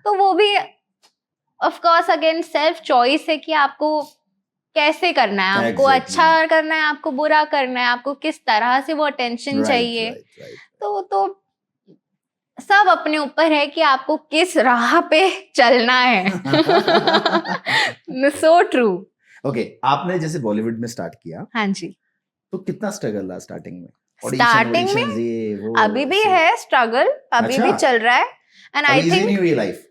तो वो भी of course again self choice है कि आपको कैसे करना है, आपको अच्छा करना है, आपको बुरा करना है, आपको किस तरह से वो अटेंशन चाहिए। तो सब अपने ऊपर है कि आपको किस राह पे चलना है। So true. ओके, आपने जैसे बॉलीवुड में स्टार्ट किया, हाँ जी, तो कितना स्ट्रगल रहा स्टार्टिंग में? स्टार्टिंग में अभी भी है स्ट्रगल, अभी भी चल रहा है, and I think life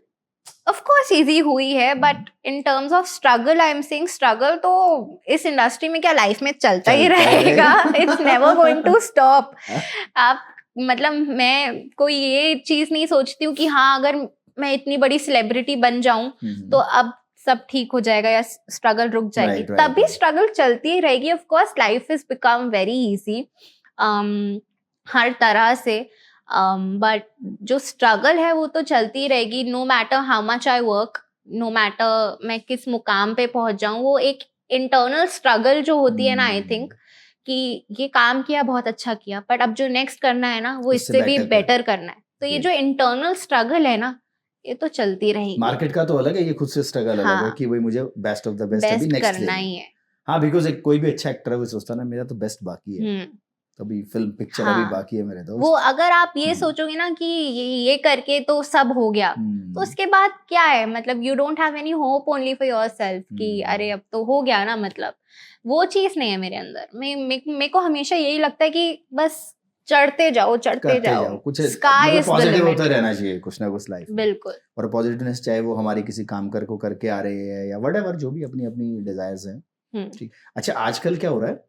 of course easy हुई है, but in terms of struggle I am saying struggle तो इस इंडस्ट्री में क्या लाइफ में चलता ही रहेगा, it's never going to stop. आप मतलब मैं कोई ये चीज नहीं सोचती हूँ कि हाँ अगर मैं इतनी बड़ी सेलिब्रिटी बन जाऊं तो अब सब ठीक हो जाएगा या स्ट्रगल रुक जाएगी, तभी स्ट्रगल चलती ही रहेगी। Of course life is become very easy हर तरह से, बट जो स्ट्रगल है वो तो चलती ही रहेगी, no matter how much I work, no matter मैं किस मुकाम पे पहुंच जाऊं, वो एक इंटरनल स्ट्रगल जो होती है ना, आई थिंक कि ये काम किया बहुत अच्छा किया, बट अब जो नेक्स्ट करना है ना वो इससे भी बेटर करना है, तो ये जो इंटरनल स्ट्रगल है ना ये तो चलती रहेगी। मार्केट का तो अलग है, ये खुद से स्ट्रगल अलग है कि भाई मुझे बेस्ट ऑफ द बेस्ट अभी नेक्स्ट करना ही है। हाँ, बिकॉज एक कोई भी अच्छा एक्टर है वो सोचता है ना मेरा तो बेस्ट बाकी है, अभी फिल्म पिक्चर अभी बाकी है मेरे दोस्त। वो अगर आप ये सोचोगे ना कि ये करके तो सब हो गया, तो उसके बाद क्या है, मतलब you don't have any hope only for yourself कि अरे अब तो हो गया ना, मतलब वो चीज नहीं है मेरे अंदर। मेरे को हमेशा यही लगता है कि बस चढ़ते जाओ कुछ पॉजिटिव होता रहना चाहिए कुछ ना कुछ लाइफ में। बिल्कुल, और पॉजिटिवनेस चाहे वो हमारी किसी काम करके आ रहे हैं या व्हाटएवर, जो भी अपनी अपनी डिजायर्स हैं। ठीक, अच्छा आजकल क्या हो रहा है,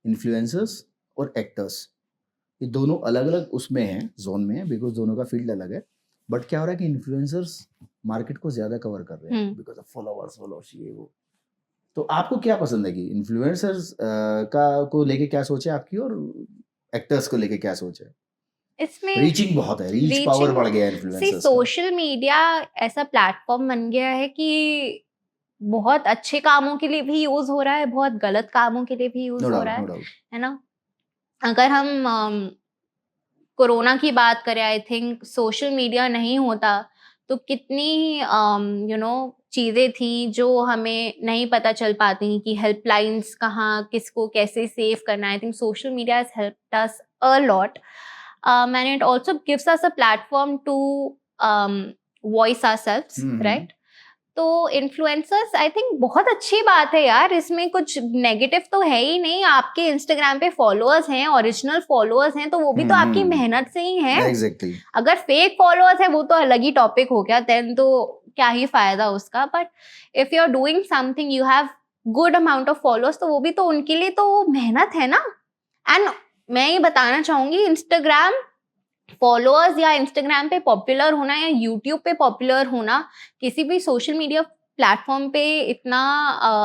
इन्फ्लुएंसर्स और एक्टर्स ये दोनों अलग अलग उसमें हैं, जोन में है, बिकॉज दोनों का फील्ड अलग है, बट क्या हो रहा है कि इन्फ्लुएंसर्स मार्केट को ज्यादा कवर कर रहे हैं बिकॉज ऑफ फॉलोअर्स ये वो। तो आपको क्या पसंद है कि इन्फ्लुएंसर्स का को लेके क्या सोच है आपकी, और एक्टर्स को लेके क्या सोच है? इसमें रीचिंग बहुत है, रीच पावर बढ़ गया है इन्फ्लुएंसर्स का। सोशल मीडिया ऐसा प्लेटफॉर्म बन गया है कि बहुत अच्छे कामों के लिए भी यूज हो रहा है, बहुत गलत कामों के लिए भी यूज हो रहा है ना। अगर हम कोरोना की बात करें, आई थिंक सोशल मीडिया नहीं होता तो कितनी चीज़ें थी जो हमें नहीं पता चल पाती कि हेल्पलाइंस कहाँ किसको कैसे सेव करना है। I think social media has helped us a lot and it also gives us a platform to voice ourselves, right? तो इन्फ्लुएंसर्स आई थिंक बहुत अच्छी बात है यार, इसमें कुछ नेगेटिव तो है ही नहीं। आपके इंस्टाग्राम पे फॉलोअर्स हैं, ओरिजिनल फॉलोअर्स हैं, तो वो भी तो आपकी मेहनत से ही हैं। Exactly. अगर फेक फॉलोअर्स है वो तो अलग ही टॉपिक हो गया, देन तो क्या ही फायदा उसका। But if you are doing something, you have good amount of followers, तो वो भी तो उनके लिए तो मेहनत है ना। एंड मैं ये बताना चाहूंगी, इंस्टाग्राम फॉलोअर्स या इंस्टाग्राम पे पॉपुलर होना या यूट्यूब पे पॉपुलर होना, किसी भी सोशल मीडिया प्लेटफॉर्म पे इतना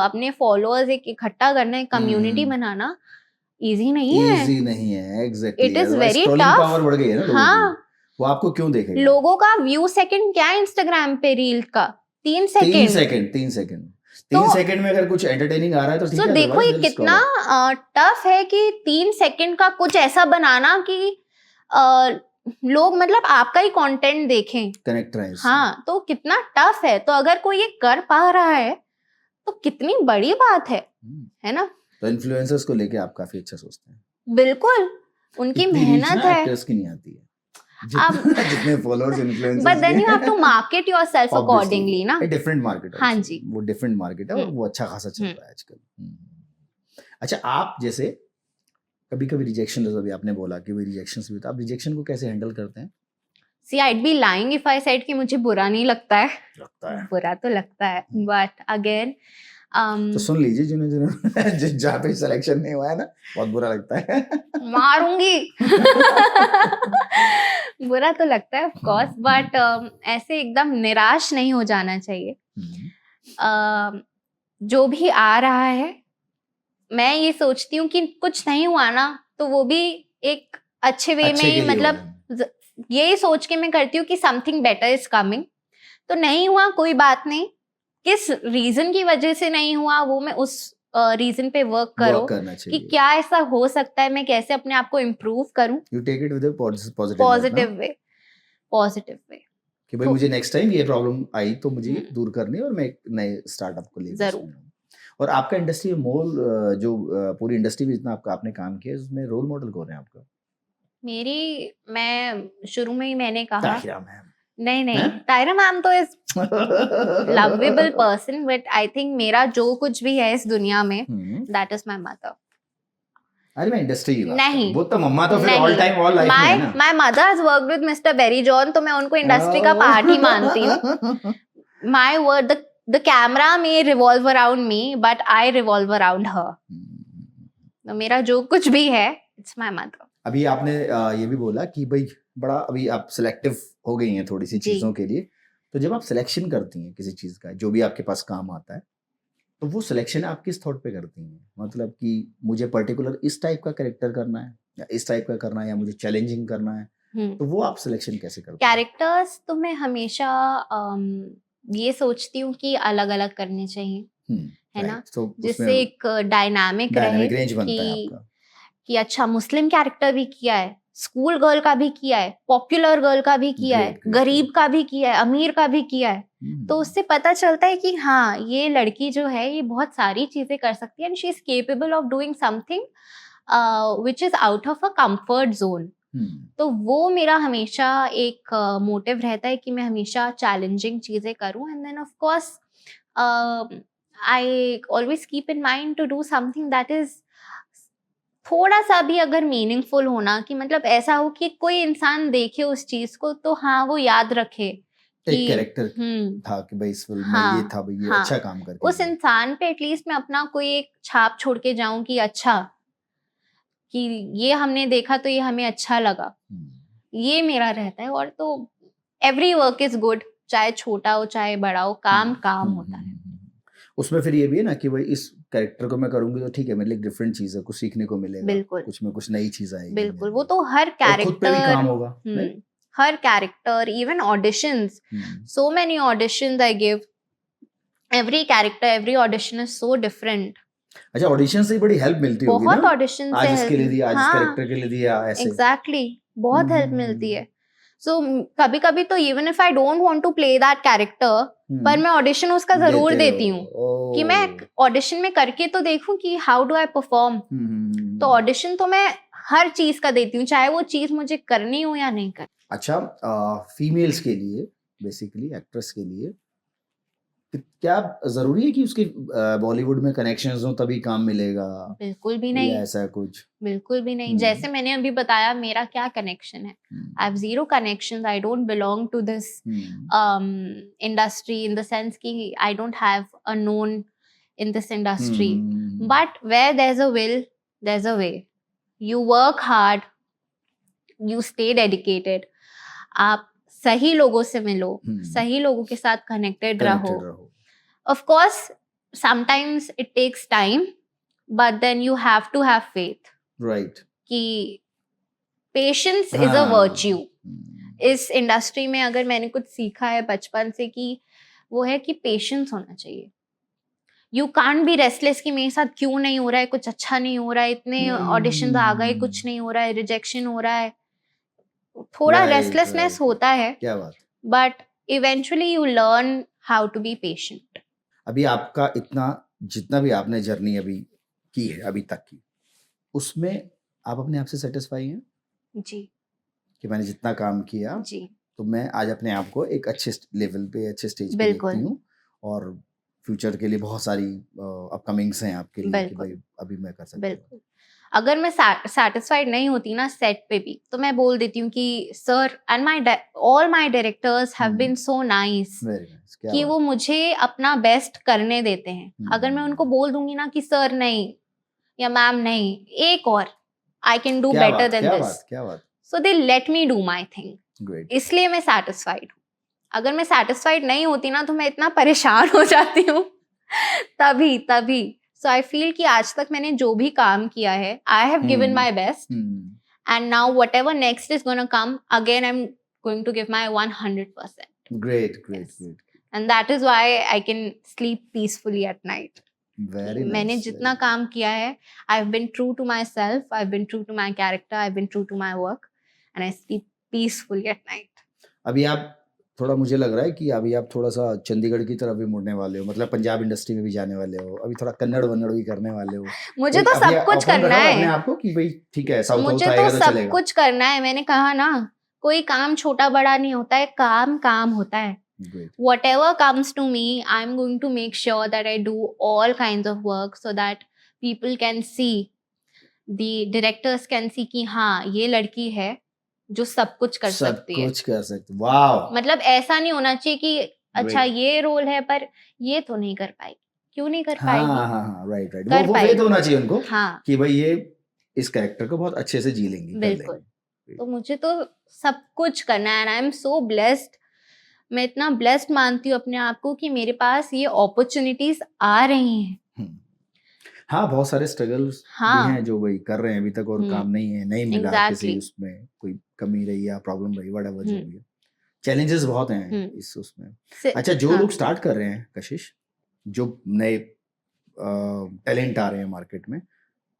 अपने फॉलोअर्स एक इकट्ठा करना, एक कम्युनिटी बनाना इजी नहीं है। इजी नहीं है, exactly. It is very tough. Power बढ़ गई है ना लोगों की। वो आपको क्यों देखेगा? लोगों का व्यू सेकंड क्या है इंस्टाग्राम पे रील का? 3 सेकंड। 3 सेकंड में अगर कुछ एंटरटेनिंग आ रहा है तो ठीक तो है, देखो otherwise ये they'll कितना scroll. टफ है कि 3 सेकंड का कुछ ऐसा बनाना कि लोग मतलब आपका ही कंटेंट देखें, कनेक्ट रहे इससे। हाँ, तो कितना टफ है। तो अगर कोई ये कर पा रहा है तो कितनी बड़ी बात है ना। तो इन्फ्लुएंसर्स को लेके आप काफी अच्छा सोचते हैं। बिल्कुल, उनकी इतनी reach मेहनत ना है। एक्टर्स की नहीं आती है, अब जितने followers influencers but then you have to market yourself accordingly ना। डिफरेंट मार्केट, हाँ जी, वो डिफरेंट मार्केट है और वो अच्छा खासा चल रहा है आजकल। अच्छा, आप जैसे कभी कभी रिजेक्शन, जैसे अभी आपने बोला कि वो रिजेक्शंस भी, तो आप रिजेक्शन को कैसे हैंडल करते हैं? सी I'd be lying if I said कि मुझे बुरा नहीं लगता है। बुरा तो लगता है, बट अगेन तो सुन लीजिए, जिन्होंने जहाँ पे सिलेक्शन नहीं हुआ है ना, बहुत बुरा लगता है। मारूंगी। बुरा तो लगता है ऑफ कोर्स, बट ऐसे एकदम निराश नहीं हो जाना चाहिए। जो भी आ रहा है, मैं ये सोचती हूँ कि कुछ नहीं हुआ ना तो वो भी एक अच्छे वे में, मतलब यही सोच के मैं करती हूँ कि समथिंग बेटर इज कमिंग। तो नहीं हुआ कोई बात नहीं, किस रीजन की वजह से नहीं हुआ वो मैं उस रीजन पे वर्क करो कि क्या ऐसा हो सकता है, मैं कैसे अपने आप को इम्प्रूव करूं। You take it with positive way कि भाई मुझे नेक्स्ट टाइम ये प्रॉब्लम आई तो मुझे दूर करनी है और मैं एक नए स्टार्टअप को ले जरूर। और आपका इंडस्ट्री में मोल, जो पूरी इंडस्ट्री में जितना आपने काम किया, उसमें रोल मॉडल कौन है आपका? मैं शुरू में ही मैंने कहा ताहिरा मैम। नहीं, ताहिरा मैम तो is lovable person, but I think मेरा जो कुछ भी है इस दुनिया में, दैट इज माय मदर। अरे मैं इंडस्ट्री की बात नहीं, वो तो मम्मा तो फिर ऑल टाइम ऑल लाइफ में है ना। My mother has worked with mister Barry John, तो मैं उनको इंडस्ट्री का पार्ट ही मानती हूँ। My word, the camera may revolve around me, but I revolve around her. तो मेरा जो कुछ भी है, it's my mother. अभी आपने ये भी बोला कि भाई बड़ा अभी आप सिलेक्टिव हो गई हैं थोड़ी सी चीजों के लिए, तो जब आप सिलेक्शन करती हैं किसी चीज का, जो भी आपके पास काम आता है, तो वो सिलेक्शन आप किस थॉट पे करती हैं? मतलब कि मुझे पर्टिकुलर इस टाइप का कैरेक्टर करना है या इस टाइप का करना है या मुझे चैलेंजिंग करना है, तो वो आप सिलेक्शन कैसे करते हैं? कैरेक्टर्स तो मैं हमेशा ये सोचती हूँ कि अलग अलग करने चाहिए, है ना, जिससे एक डायनामिक रहे कि अच्छा मुस्लिम कैरेक्टर भी किया है, स्कूल गर्ल का भी किया है, पॉपुलर गर्ल का भी किया है, गरीब का भी किया है, अमीर का भी किया है, तो उससे पता चलता है कि हाँ ये लड़की जो है ये बहुत सारी चीजें कर सकती है and she is capable of doing something which is out of a comfort zone. तो वो मेरा हमेशा एक मोटिव रहता है कि मैं हमेशा चैलेंजिंग चीजें करूं, and then of course I always keep in mind to do something that is थोड़ा सा भी अगर मीनिंगफुल होना, कि मतलब ऐसा हो कि कोई इंसान देखे उस चीज को तो हाँ वो याद रखे एक कैरेक्टर था कि भाई इस फिल्म में ये था, भाई ये अच्छा काम करके उस इंसान पे एटलीस्ट मैं अपना कोई एक छाप छोड़ के जाऊं कि अच्छा कि ये हमने देखा तो ये हमें अच्छा लगा, ये मेरा रहता है। और तो एवरी वर्क इज गुड, चाहे छोटा हो चाहे बड़ा हो, काम होता है। उसमें फिर ये भी है ना कि भाई इस कैरेक्टर को मैं करूंगी तो ठीक है, मेरे लिए डिफरेंट चीज है, कुछ सीखने को मिलेगा, बिल्कुल कुछ में कुछ नई चीज आएगी, बिल्कुल। वो तो हर कैरेक्टर, खुद पे भी काम होगा, हर character, even auditions, so many auditions I give, every character, every audition is so different. अच्छा, ऑडिशन से बड़ी हेल्प मिलती होगी ना? बहुत ऑडिशन से, आज इसके लिए दिया, आज इस कैरेक्टर के लिए दिया, ऐसे एग्जैक्टली बहुत हेल्प मिलती है। सो कभी कभी तो even if I don't want to play that character, पर मैं ऑडिशन उसका जरूर देती हूँ कि मैं ऑडिशन में करके तो देखूं कि हाउ डू आई परफॉर्म। तो ऑडिशन तो मैं हर चीज का देती हूँ, चाहे वो चीज मुझे करनी हो या नहीं करनी। अच्छा, फीमेल्स के लिए, बेसिकली एक्ट्रेस के लिए क्या जरूरी है कि उसके बॉलीवुड में कनेक्शंस हो तभी काम मिलेगा? बिल्कुल भी नहीं, ऐसा कुछ बिल्कुल भी नहीं। जैसे मैंने अभी बताया, मेरा क्या कनेक्शन है, I have zero connections, I don't belong to this industry in the sense कि I don't have a known in this industry, but where there is a will there is a way, you work hard, you stay dedicated, आप सही लोगों से मिलो, सही लोगों के साथ कनेक्टेड रहो। Of course, sometimes it takes time, but then you have to have faith. Right. कि patience is a virtue. इस इंडस्ट्री में अगर मैंने कुछ सीखा है बचपन से कि वो है कि पेशेंस होना चाहिए। यू कांट बी रेस्टलेस कि मेरे साथ क्यों नहीं हो रहा है, कुछ अच्छा नहीं हो रहा है, इतने ऑडिशंस आ गए, कुछ नहीं हो रहा है, रिजेक्शन हो रहा है, थोड़ा रेस्टलेसनेस होता है। क्या बात। But eventually you learn how to be patient. अभी आपका इतना जितना भी आपने जर्नी अभी की है अभी तक की, उसमें आप अपने आप से सेटिस्फाई हैं जी कि मैंने जितना काम किया जी तो मैं आज अपने आप को एक अच्छे लेवल पे, अच्छे स्टेज पे देखती हूँ, और फ्यूचर के लिए बहुत सारी अपकमिंग्स हैं आपके लिए कि भाई अभी मैं कर सकती हूँ। बिल्कुल। अगर मैं सेटिस्फाइड नहीं होती ना सेट पे भी, तो मैं बोल देती हूँ कि sir and all my directors have been so nice कि वो मुझे अपना बेस्ट करने देते हैं। अगर मैं उनको बोल दूंगी ना कि सर नहीं या मैम नहीं, एक और I can do better than this, so they let me do my thing, इसलिए मैं सेटिस्फाइड हूँ। अगर मैं सेटिस्फाइड नहीं होती ना तो मैं इतना परेशान हो जाती हूँ तभी सो आई फील कि आज तक मैंने जो भी काम किया है, I have given my best, and now whatever next is gonna come, again I am going to give my 100%. Great. And that is why I can sleep peacefully at night. Very nice. मैंने जितना काम किया है, I've been true to myself, I've been true to my character, I've been true to my work, and I sleep peacefully at night. अभी आप थोड़ा, मुझे लग रहा है कि अभी आप थोड़ा सा चंडीगढ़ की तरफ भी मुड़ने वाले हो, मतलब पंजाब इंडस्ट्री में भी जाने वाले हो, अभी थोड़ा कन्नड़ वन्नड़ भी करने वाले हो। मुझे तो सब कुछ करना है अपने आपको कि भाई ठीक है, साउथ मुझे तो सब कुछ करना है। मैंने कहा ना, कोई काम छोटा बड़ा नहीं होता है, काम होता है। Whatever comes to me, I'm going to make sure that I do all kinds of work so that people can see, the directors can see कि हाँ ये लड़की है जो सब कुछ कर सकती है। वाव। मतलब ऐसा नहीं होना चाहिए कि अच्छा ये रोल है पर ये तो नहीं कर पाएगी, क्यों नहीं कर पाएगी? हाँ, राइट। वो फेथ होना चाहिए उनको, हाँ, कि भाई ये इस कैरेक्टर को बहुत अच्छे से जी लेंगी। बिल्कुल। तो मुझे तो सब कुछ करना है, and I am so blessed. मैं इतना ब्लेस्ड मानती हूँ अपने आप को कि मेरे पास ये अपॉर्चुनिटीज आ रही हैं। हाँ, बहुत सारे स्ट्रगल्स भी हैं जो वही कर रहे हैं अभी तक, और काम नहीं मिला किसी उसमें, कोई कमी रही या प्रॉब्लम रही, व्हाटएवर जो भी है, चैलेंजेस बहुत हैं इस उसमें। अच्छा, जो लोग स्टार्ट कर रहे हैं कशिश, जो नए टैलेंट आ रहे हैं मार्केट में,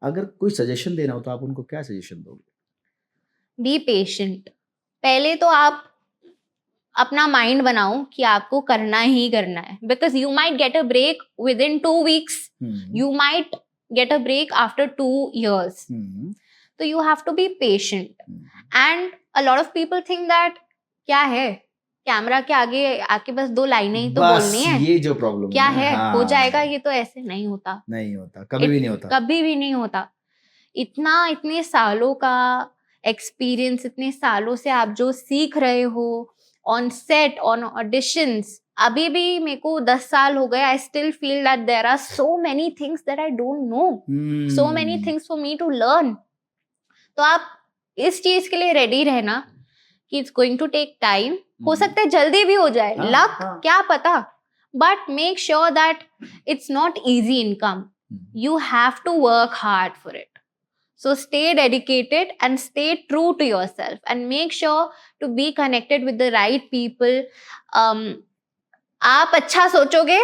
अगर कोई सजेशन देना हो तो आप उनको क्या सजेशन दोगे? Be patient. पहले तो आप अपना माइंड बनाओ कि आपको करना ही करना है, because you might get a break within 2 weeks, you might get a break after 2 years. तो you have to be patient, and a lot of people think that क्या है, कैमरा के आगे आके बस 2 लाइनें ही तो बोलनी है, ये जो प्रॉब्लम क्या है, हो जाएगा। ये तो ऐसे नहीं होता, कभी भी नहीं होता। इतने सालों का एक्सपीरियंस, इतने सालों से आप जो सीख रहे हो ऑन सेट, ऑन ऑडिशंस, अभी भी मेरे को 10 साल हो गए, I still feel that there are so many things that I don't know, so many things for me to learn. तो आप इस चीज के लिए रेडी रहना कि it's going to take time, हो सकता है जल्दी भी हो जाए, लक क्या पता, but make sure that it's not easy income, you have to work hard for it. So stay dedicated and stay true to yourself and make sure to be connected with the right people. आप अच्छा सोचोगे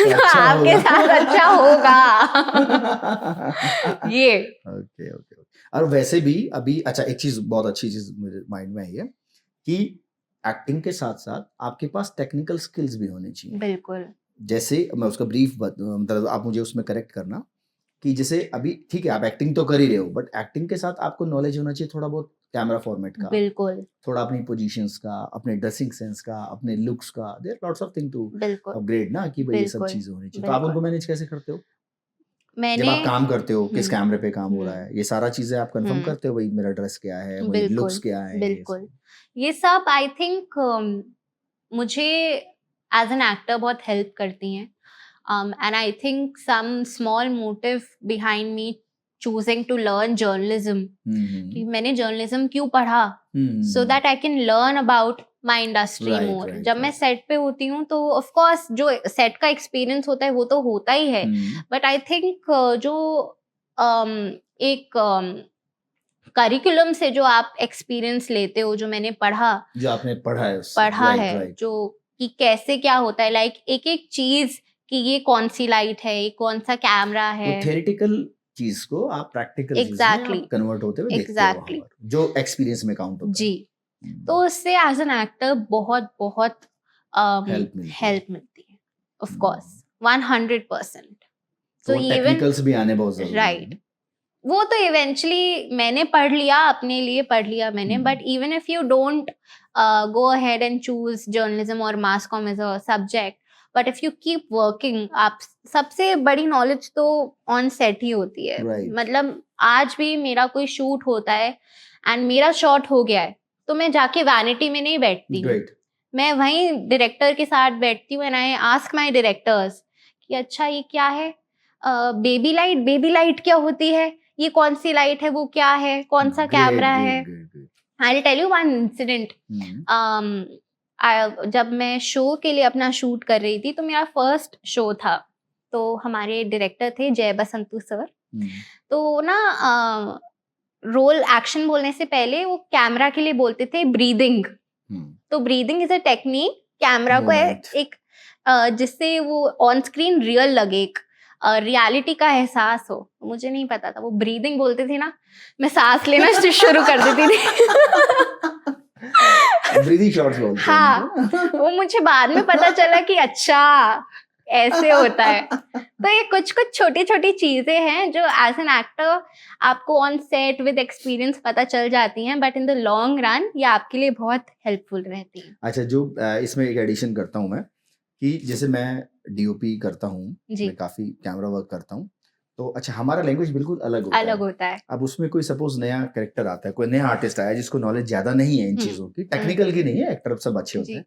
तो आपके साथ अच्छा होगा। ये okay. और वैसे भी अभी, अच्छा, एक चीज, बहुत अच्छी चीज मेरे माइंड में आई है कि एक्टिंग के साथ साथ आपके पास टेक्निकल स्किल्स भी होने चाहिए। बिल्कुल। जैसे मैं उसका ब्रीफ, मतलब आप मुझे उसमें करेक्ट करना कि जैसे अभी ठीक है आप एक्टिंग तो कर ही रहे हो, बट एक्टिंग के साथ आपको नॉलेज होना चाहिए थोड़ा बहुत कैमरा फॉर्मेट का, बिल्कुल, थोड़ा अपनी पोजीशंस का, अपने ड्रेसिंग सेंस का, अपने लुक्स का, there lots of thing to upgrade ना, कि भाई ये सब चीजें होनी चाहिए। तो आप उनको मैनेज कैसे करते हो? जब आप काम करते हो, किस कैमरे पे काम हो रहा है, ये सारा चीजें आप कंफर्म करते हो, भाई मेरा ड्रेस क्या है, मेरे लुक्स क्या है? बिल्कुल, ये सब आई थिंक मुझे एज एन एक्टर बहुत हेल्प करती हैं, and I think some small motive behind me choosing to learn journalism, कि मैंने journalism क्यों पढ़ा, so that I can learn about my industry more. जब मैं सेट पे होती हूँ तो of course जो सेट का एक्सपीरियंस होता है वो तो होता ही है, but I think जो एक करिकुलम से जो आप एक्सपीरियंस लेते हो, जो मैंने पढ़ा, जो आपने पढ़ा है, जो कि कैसे क्या होता है, लाइक एक एक चीज कि ये कौन सी लाइट है, ये कौन सा कैमरा है। वो थ्योरेटिकल चीज को आप प्रैक्टिकल चीज में Exactly. आप कन्वर्ट होते हुए देखते हो Exactly. वहां पर, जो एक्सपीरियंस में काउंट होता जी, है। तो उससे एज एन एक्टर बहुत बहुत हेल्प मिलती है, ऑफ कोर्स 100%। तो So even टेक्निकल्स भी आने बहुत जरूरी right, है। वो तो इवेंचुअली मैंने पढ़ लिया, अपने लिए पढ़ लिया मैंने, but even if you don't go ahead and choose journalism और mass com as a subject, but if you keep working, आप सबसे बड़ी नॉलेज तो ऑन सेट ही होती है। Right. मतलब आज भी मेरा कोई शूट होता है एंड मेरा शॉट हो गया है, तो मैं जाके वैनिटी में नहीं बैठती हूँ, Great. मैं वहीं डायरेक्टर के साथ बैठती हूँ and I ask my directors कि अच्छा ये क्या है, बेबी लाइट क्या होती है, ये कौन सी लाइट है, वो क्या है, कौन सा कैमरा है। I will tell you one incident. जब मैं शो के लिए अपना शूट कर रही थी, तो मेरा फर्स्ट शो था, तो हमारे डायरेक्टर थे जय बसंतु सर। तो ना रोल एक्शन बोलने से पहले वो कैमरा के लिए बोलते थे ब्रीदिंग। तो breathing is a technique camera को एक जिससे वो ऑन स्क्रीन रियल लगे, एक रियलिटी का एहसास हो। मुझे नहीं पता था वो ब्रीदिंग बोलते थे ना, मैं सांस लेना शुरू कर देती थी। ब्रीदिंग शॉट्स बोलते हैं। हाँ, वो मुझे बाद में पता चला कि अच्छा ऐसे होता है। तो ये कुछ कुछ छोटी छोटी चीजें हैं जो एज एन एक्टर आपको ऑन सेट विद एक्सपीरियंस पता चल जाती हैं, but in the long run ये आपके लिए बहुत हेल्पफुल रहती हैं। अच्छा, जो इसमें एक एडिशन करता हूँ मैं, कि जैसे मैं डीओपी करता हूँ, मैं काफी कैमरा वर्क करता हूँ, तो अच्छा हमारा लैंग्वेज बिल्कुल अलग होता है। अब उसमें कोई सपोज नया कैरेक्टर आता है, कोई नया आर्टिस्ट आया जिसको नॉलेज ज्यादा नहीं है इन चीजों की, टेक्निकल की नहीं है, एक्टर सब अच्छे होते हैं,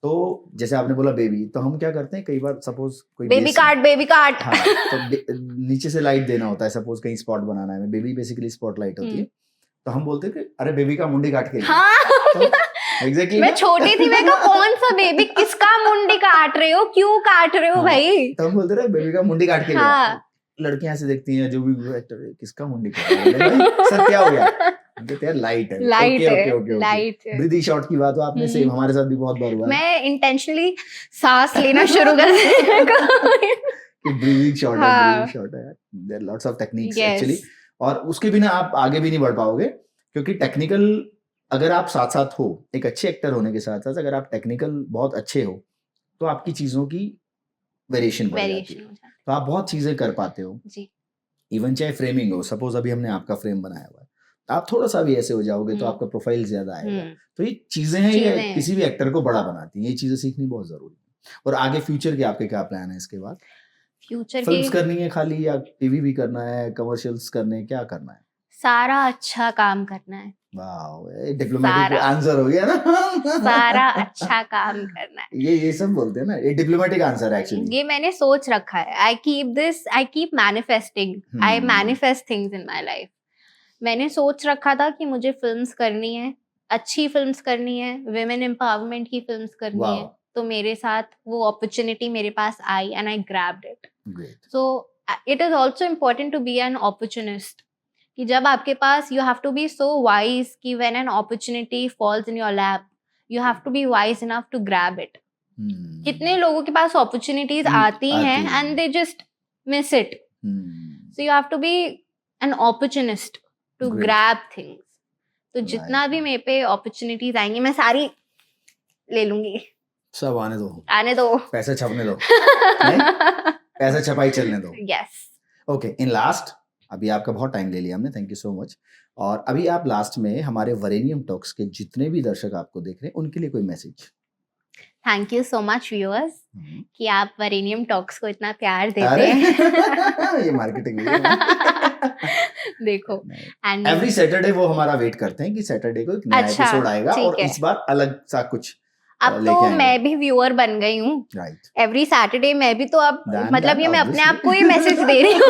तो जैसे आपने बोला बेबी, तो हम क्या करते हैं कई बार, सपोज कोई बेबी कार्ड हाँ, तो नीचे से लाइट देना होता है, सपोज कहीं स्पॉट बनाना है, बेबी बेसिकली स्पॉट लाइट होती है, तो हम बोलते हैं कि अरे बेबी का मुंडी काट के Exactly. मैं छोटी थी, मैं कहा कौन सा बेबी, किसका मुंडी काट रहे हो, क्यों काट रहे हो भाई? तो हम बोलते रहे बेबी का मुंडी काट के हाँ। लड़कियां ऐसे देखती हैं, जो भी एक्टर है, किसका मुंडी काट रहा है भाई, सर क्या हो गया? यार लाइट है, ओके। ब्रीदिंग शॉट की बात हो, आपने सेम हमारे साथ भी बहुत बार हुआ है। मैं इंटेंशनली सांस लेना शुरू कर देती कि ब्रीदिंग शॉट है, there are lots of techniques actually, और उसके बिना आप आगे भी नहीं बढ़ पाओगे, क्योंकि टेक्निकल अगर आप साथ साथ हो, एक अच्छे एक्टर होने के साथ साथ अगर आप टेक्निकल बहुत अच्छे हो, तो आपकी चीजों की वेरिएशन बढ़ जाती है, तो आप बहुत चीजें कर पाते हो जी। इवन चाहे फ्रेमिंग हो, सपोज अभी हमने आपका फ्रेम बनाया हुआ है, आप थोड़ा सा भी ऐसे हो जाओगे तो आपका प्रोफाइल ज्यादा आएगा, तो ये चीजें हैं, ये किसी भी एक्टर को बड़ा बनाती हैं, ये चीजें सीखनी बहुत जरूरी है। और आगे फ्यूचर के आपके क्या प्लान है इसके बाद? फ्यूचर फिल्म्स करनी है खाली, या टीवी भी करना है, कमर्शियल्स करने हैं, क्या करना है? सारा अच्छा काम करना है। वाओ, डिप्लोमेटिक आंसर हो गया ना। सारा अच्छा काम करना है, ये सब बोलते हैं ना, ये डिप्लोमेटिक आंसर है एक्चुअली। ये मैंने सोच रखा है, I keep manifesting, I manifest things in my life. मैंने सोच रखा था कि मुझे फिल्म्स करनी है, अच्छी फिल्म्स करनी है, विमेन एम्पावरमेंट की फिल्म्स करनी है, तो मेरे साथ वो अपॉर्चुनिटी मेरे पास आई and I grabbed it. So it is also important to be an opportunist, कि जब आपके पास, you have to be so wise कि when an opportunity falls in your lap, you have to be wise enough to grab it. कितने लोगों के पास opportunities आती हैं and they just miss it, so you have to be an opportunist to grab things. तो जितना भी मेरे पे अपॉर्चुनिटीज आएंगी, मैं सारी ले लूंगी, सब आने दो, पैसे छपने दो, पैसा छपाई चलने दो। यस। ओके, इन लास्ट, अभी आपका बहुत टाइम ले लिया हमने, थैंक यू सो मच, और अभी आप लास्ट में हमारे वरेनियम टॉक्स के जितने भी दर्शक आपको देख रहे हैं, उनके लिए कोई message? Thank you so much viewers कि आप वरेनियम टॉक्स को इतना प्यार देते हैं। ये मार्केटिंग है। देखो, एंड एवरी सैटरडे वो हमारा वेट करते हैं कि सैटरडे को एक नया एपिसोड आएगा, और इस बार अलग सा कुछ अब तो मैं भी व्यूअर बन गई हूँ, एवरी सैटरडे मैं भी, तो अब मतलब ये मैं अपने आप को ही मैसेज दे रही हूँ।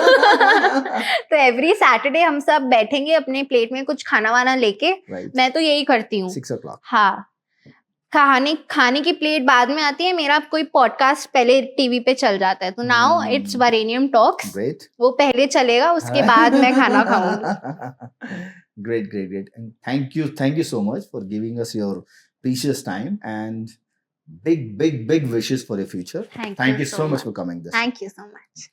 तो एवरी सैटरडे हम सब बैठेंगे अपने प्लेट में कुछ खाना वाना लेके, मैं तो यही करती हूँ। 6 o'clock। हाँ, खाने की प्लेट बाद में आती है, मेरा कोई पॉडकास्ट पहले टीवी पे चल जाता है, तो नाउ इट्स वरेनियम टॉक्स, वो पहले चलेगा, उसके बाद मैं खाना खाऊंगी। Great, thank you so much for giving us your precious time, and big wishes for your future. Thank you so much for coming this. Thank you so much.